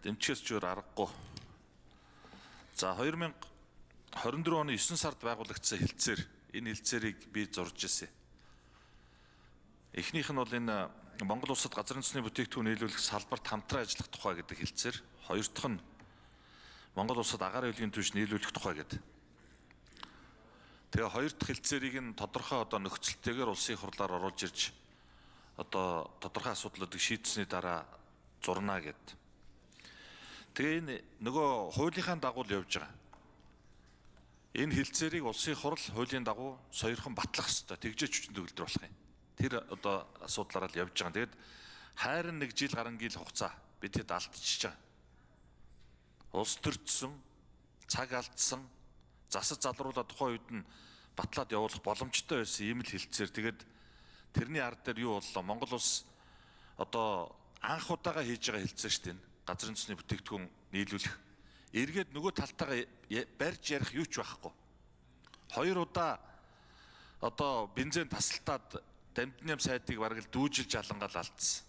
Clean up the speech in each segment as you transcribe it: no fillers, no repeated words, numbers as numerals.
Дэмчгээс ч өөр аргагүй. За 2024 оны 9 сард байгуулагдсан хэлтсээр энэ хэлтсээрийг би зурж ирсэн. Эхнийх нь бол энэ Монгол улсад газрын төсний бүтээгдэхүүн нийлүүлэх салбарт хамтран ажиллах тухай гэдэг хэлтсээр, хоёр дахь нь Монгол улсад агаарын хөдөлгөөний түвш нийлүүлэх тухай гэдэг. Тэгээ хоёр дахь хэлтсээрийг нь тодорхой нөхцөлтэйгээр улсын хурлаар оруулж ирж тодорхой асуудлуудыг шийдсэний дараа зурна гэдэг. Тэгээ энэ нөгөө хуулийнхаа дагуу л явж байгаа. Энэ хэлтсээрийг улсын хурл хуулийн дагуу сойрхон батлах ёстой. Тэгжээч хүчин төгөлдөр болох юм. Тэр асуудлаараа л явж байгаа. Тэгээд хайрын 1 жил гарангийн хугацаа бид хэд алдчихж байгаа. Улс төрчсөн, цаг алдсан, засаж залруулаад тухайн үед нь батлаад явуулах боломжтой байсан ийм л хэлтсээр. Тэгээд тэрний ард дээр юу боллоо? Монгол улс анх удаага хийж байгаа хэлтсээр шүү дээ. Газрын төсний бүтээгдэхүүн нийлүүлэх. Эргээд нөгөө талтайгаа барьж ярих юу ч байхгүй. 2 удаа бензин тасалтаад дамжны сайдыг бараг л дүүжилж алангаал алдсан.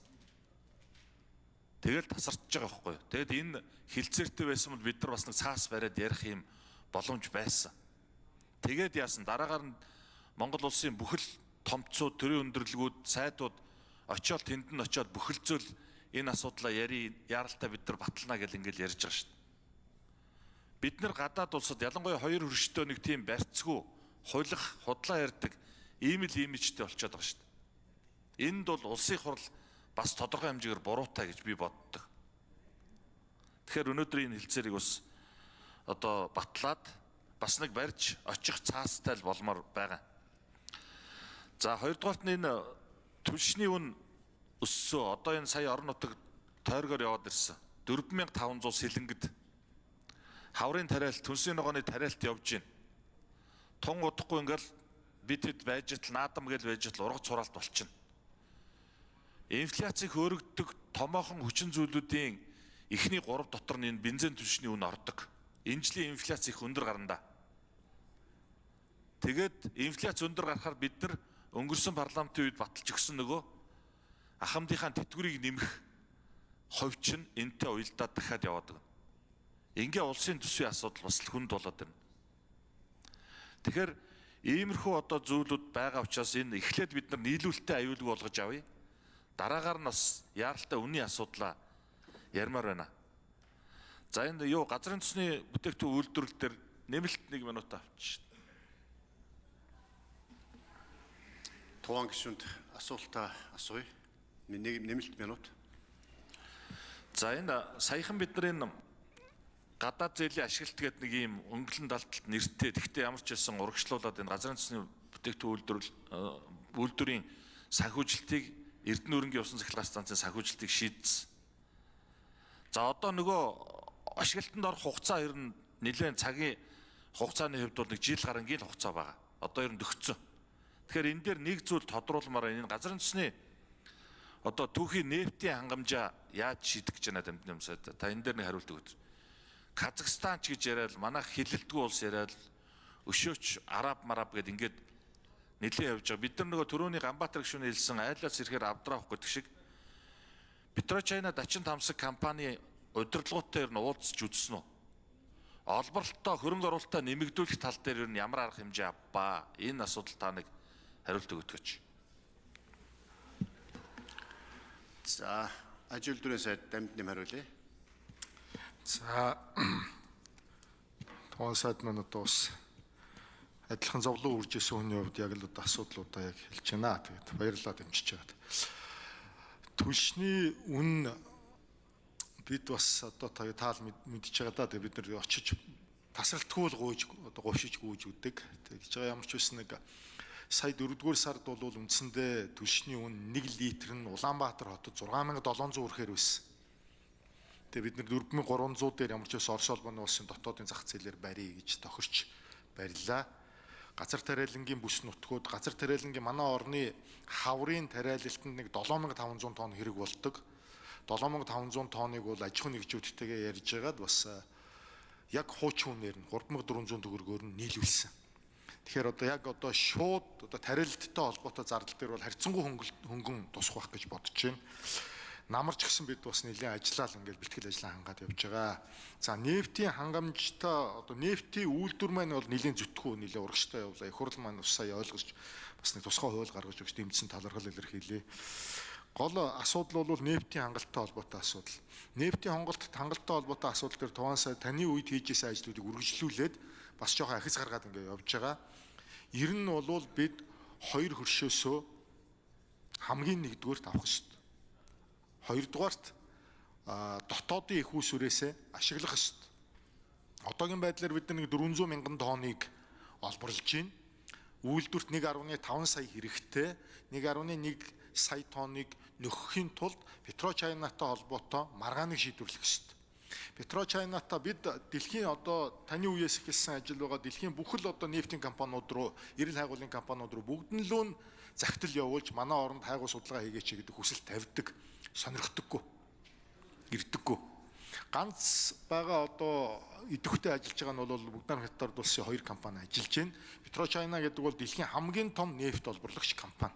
Тэгэл тасарч байгаа байхгүй. Тэгэд энэ хэлцээртэй байсан бол бид нар бас нэг цаас бариад ярих юм боломж байсан. Тэгээд яасан дараагаар нь Монгол улсын бүхэл томцууд, төрийн өндөрлгүүд, сайдууд очиод тэнд нь очиод бүхэлзүүл энэ асуудлаа яаралтай бид нар батлана гэж ингээл ярьж байгаа шүү дээ. Бид нар гадаад улсад ялангуяа хоёр хөрштэй нэг тийм барьцгүй, хулих, худлаа ярьдаг ийм л имижтэй болчиход байгаа шүү дээ. Энд бол улсын хурл бас тодорхой хэмжээгээр буруутай гэж би боддог. Тэгэхээр өнөөдөр энэ хэлцээрийг бас батлаад бас нэг барьж очих цаастай л болмоор байгаа. За хоёрдугаарт нь энэ түлшний үн өссөн. Энэ сая орон нутаг тойргоор яваад ирсэн. 4500 сэлэнгэд хаврын тариалт, түнсийн ногооны тариалт явж байна. Тун удахгүй ингээл бид хэд байж тал наадам гэж байж тал ургац хураалт болчихно. Инфляцийг хөөргөдөг томоохон хүчин зүйлүүдийн эхний 3 дотор нь энэ бензин түлшний үн ордог. Энэ жилийн инфляц их өндөр гарна да. Тэгээд инфляц өндөр гарахаар бид нар өнгөрсөн парламентын үед баталж өгсөн нөгөө ахмадынхаа тэтгэврийг нэмэх хувь чинь энтэй уялдаад дахиад яваад байна. Ингээ улсын төсвийн асуудал бас л хүнд болоод байна. Тэгэхээр иймэрхүү зүйлүүд байгаа учраас энэ эхлээд бид нар нийлүүлэлттэй аюулгүй болгож авъя. Дараагаар нь бас яаралтай үнийн асуудлаа ярмаар байна. За энэ газрын төсний бүтээгдэхүүн үйлдвэрлэл дээр нэмэлт 1 минут авчих. Туван гишүүнд асуултаа асууя. Нэмэлт минут. За энэ саяхан бид нар энэ гадаад зээлийн ашиглалт гэдэг нэг ийм өнгөлөн далдалт нэртэй. Тэгвэл ямар ч байсан урагшлуулад энэ газрын төсний бүтээгдэхүүн үйлдвэрийн санхүүжилтийг Эрдэнэ өрөнгийн усан цахилгаан станцын санхүүжилтийг шийдсэн. За нөгөө ашиглалтанд орох хугацаа ер нь нэлээд цагийн хугацааны хувьд бол 1 жил гарангийн хугацаа байгаа. Ер нь дөгцсөн. Тэгэхээр энэ дээр нэг зүйл тодруулмаар энэ газрын төсний түүхийн нефтийн хангамжаа яаж шийдэх гэж байна дамжны сайд. Та энэ дээр нэг хариулт өгөөч. Казахстан ч гэж яриад манайх хилэлтгүй улс яриад өшөөч араб гэд ингээд нэлээд явж байгаа. Бид нар нөгөө төрөний Ганбаатар гишүүний хэлсэн айлаас ирэхээр авдрах гэдэг шиг Петрочайна Дачин Тамсаг компани удирдлагуудтай ер нь уулзч үзсэн үү? Олборлолтоо хөрөнгө оруулалтаа нэмэгдүүлэх тал дээр ер нь ямар арга хэмжээ авбаа? Энэ асуудал та нэг хариулт өгөөч. За аж үйлдвэрийн сайд дамжны хариулъя. За туан сайд маань бас адилхан зовлон үрж исэн хүний хувьд яг л асуудлуудаа яг хэлж байна. Тэгээд баярлалаа дэмжиж байгаа. Түлшний үн бид бас таал мэдж байгаа да. Бид нар очиж тасралтгүй л гуйшиж үдэг. Тэгж байгаа ямар ч байсан нэг сая 4-р сард бол үндсэндээ түлшний үн 1 литр нь Улаанбаатар хотод 6700 хүрэхээр байсан. Тэгээ бид нар 4300 дээр ямар ч байсан Орос улбаны улсын дотоодын зах зээлээр барья гэж тохирч барьлаа. Газар тариалангийн бүс нутгууд, газар тариалангийн манай орны хаврын тариалалтанд нэг 7500 тонн хэрэг болдог. 7500 тонныг бол аж ахуйн нэгжүүдтэйгээ ярьж байгаад бас яг хуучин үнээр нь 3400 төгрөгөөр нь нийлүүлсэн. Тэгэхээр яг шууд тариалттай холбоотой зардал дээр бол харьцангуй хөнгөн тусах байх гэж бодож байна. намарч гисэн бид бас нэлийн ажиллаал ингээл бэлтгэл ажиллаа хангаад явж байгаа. За нефтийн хангамжтай одоо нефтийн үйлдвэр маань бол нэлийн зүтгүү нэлийн урагштай явлаа. Их хурл маань бас сая ойлгож бас нэг тусгай хууль гаргаж өгч дэмжсэн талархал илэрхийлээ. Гол асуудал бол нефтийн хангалттай холбоотой асуудал. Нефтийн хангалттай холбоотой асуудал төр тухайн сая таны үед хийжсэн ажлуудыг үргэлжлүүлээд бас жоохон ахиц гаргаад ингээ явж байгаа. Ер нь бол бид хоёр хөршөөсөө хамгийн нэгдүгээрт авах ёстой. Хоёрдугаарт дотоодын их усүрээсээ ашиглах ёстой. Одоогийн байдлаар бид нэг 400 мянган тонныг олборлож байна. Үйлдвэрт 1.5 сая хэрэгтэй 1.1 сая тонныг нөхөхийн тулд Петрочайнатай холбоотой маргааныг шийдвэрлэх ёстой. Петрочайнатай бид дэлхийн одоо таны үеэс эхэлсэн ажил байгаа дэлхийн бүхэл одоо нефтийн компаниуд руу, эрэл хайгуулын компаниуд руу бүгднлөө нь захидал явуулж манай оронд хайгуу судалгаа хийгээч гэдэг хүсэл тавьдаг, сонирхдоггүй, ирдэггүй. Ганц байгаа одоо идэвхтэй ажиллаж байгаа нь бол Бүгднайрамх Хятад улсын 2 компани ажиллаж байна. Петрочайна гэдэг бол дэлхийн хамгийн том нефть олборлагч компани.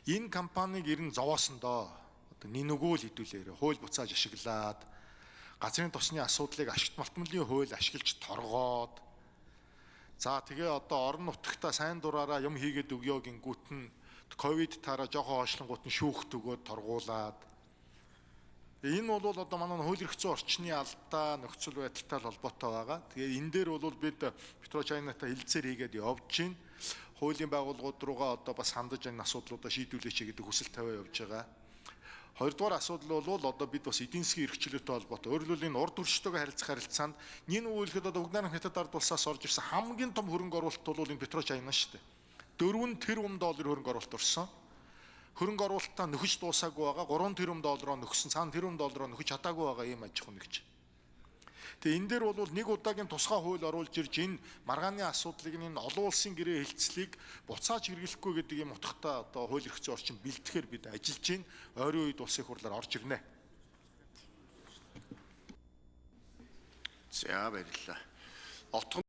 Энэ компаниг ер нь зовоосондоо одоо нинүгөө л хэдүүлээрээ хууль буцааж ашиглаад газрын тосны асуудлыг ашигт малтмалын хууль ашиглаж торгоод за тэгээ одоо орон нутагта сайн дураараа юм хийгээд өгөө гингүүт нь ковид таараа жоохон хоошлонгууд нь шүүхт өгөөд торгуулад энэ бол одоо манай хууль эрх зүйн орчны алдаа нөхцөл байдалтай холбоотой байгаа. Тэгээ энэ дээр бол бид Петрочайнатай хилцээр хийгээд явж байна. Хуулийн байгууллагууд руугаа одоо бас хандаж энэ асуудлуудаа шийдвүлээч гэдэг хүсэл тавиа явж байгаа. Хоёрдугаар асуудал бол одоо бид бас эдийн засгийн эрхчлөлттэй холбоотой. Өөрөлдвөл энэ урд өршөлтөйгөө харилцах харилцаанд нин үйлхэд одоо Бүгднайрамх Хятад ард улсаас орж ирсэн хамгийн том хөрөнгө оруулалт бол энэ Петрочайна шүү дээ. 4 тэрбум долларын хөрөнгө оруулалт орсон. Хөрөнгө оруулалтаа нөхөж дуусаагүй байгаа 3 тэрбум доллароо нөхсөн цаана тэрбум доллароо нөхөж чадаагүй байгаа юм аж ахуй нэгж. Тэгээ энэ дээр бол нэг удаагийн тусгай хууль оруулж ирж энэ маргааны асуудлыг энэ олон улсын гэрээ хэлцлийг буцааж хэрэглэхгүй гэдэг юм утгатай одоо хууль эрх зүйн орчин бэлтгэхээр бид ажиллаж байна. Ойрын үед улсын хурлаар орж ирнэ. За баярлалаа.